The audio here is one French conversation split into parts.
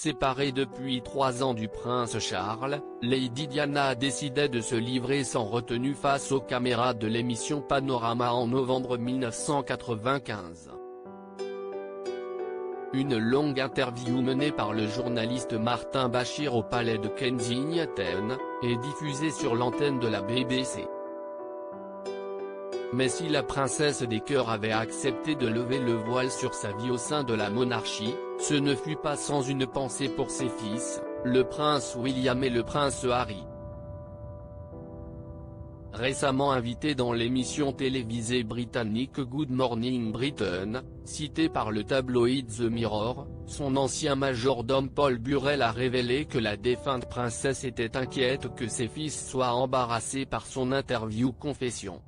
Séparée depuis 3 ans du prince Charles, Lady Diana a décidé de se livrer sans retenue face aux caméras de l'émission Panorama en novembre 1995. Une longue interview menée par le journaliste Martin Bashir au palais de Kensington, est diffusée sur l'antenne de la BBC. Mais si la princesse des cœurs avait accepté de lever le voile sur sa vie au sein de la monarchie, ce ne fut pas sans une pensée pour ses fils, le prince William et le prince Harry. Récemment invité dans l'émission télévisée britannique Good Morning Britain, cité par le tabloïd The Mirror, son ancien majordome Paul Burrell a révélé que la défunte princesse était inquiète que ses fils soient embarrassés par son interview confession.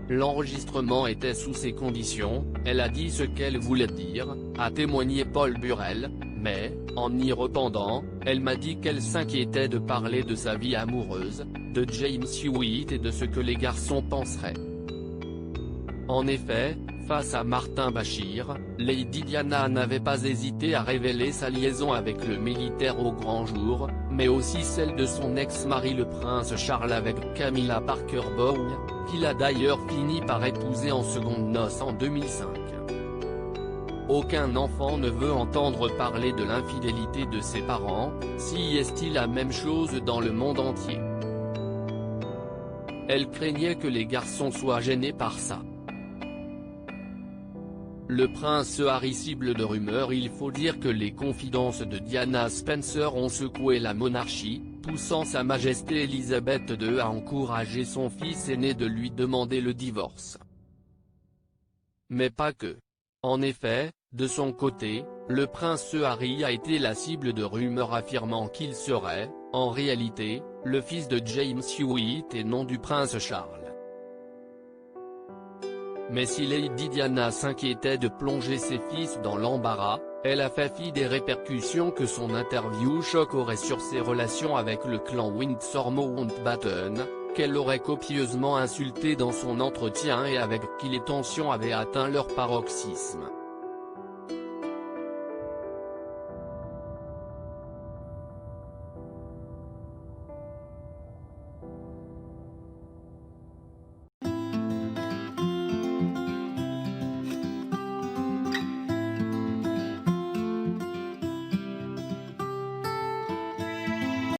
L'enregistrement était sous ces conditions, elle a dit ce qu'elle voulait dire, a témoigné Paul Burrell, mais, en y repenant, elle m'a dit qu'elle s'inquiétait de parler de sa vie amoureuse, de James Hewitt et de ce que les garçons penseraient. En effet, face à Martin Bashir, Lady Diana n'avait pas hésité à révéler sa liaison avec le militaire au grand jour, mais aussi celle de son ex-mari le prince Charles avec Camilla Parker Bowles, qu'il a d'ailleurs fini par épouser en secondes noces en 2005. Aucun enfant ne veut entendre parler de l'infidélité de ses parents, si est-il la même chose dans le monde entier. Elle craignait que les garçons soient gênés par ça. Le prince Harry cible de rumeurs. Il faut dire que les confidences de Diana Spencer ont secoué la monarchie, poussant Sa Majesté Elisabeth II à encourager son fils aîné de lui demander le divorce. Mais pas que. En effet, de son côté, le prince Harry a été la cible de rumeurs affirmant qu'il serait, en réalité, le fils de James Hewitt et non du prince Charles. Mais si Lady Diana s'inquiétait de plonger ses fils dans l'embarras, elle a fait fi des répercussions que son interview choc aurait sur ses relations avec le clan Windsor Mountbatten, qu'elle aurait copieusement insulté dans son entretien et avec qui les tensions avaient atteint leur paroxysme.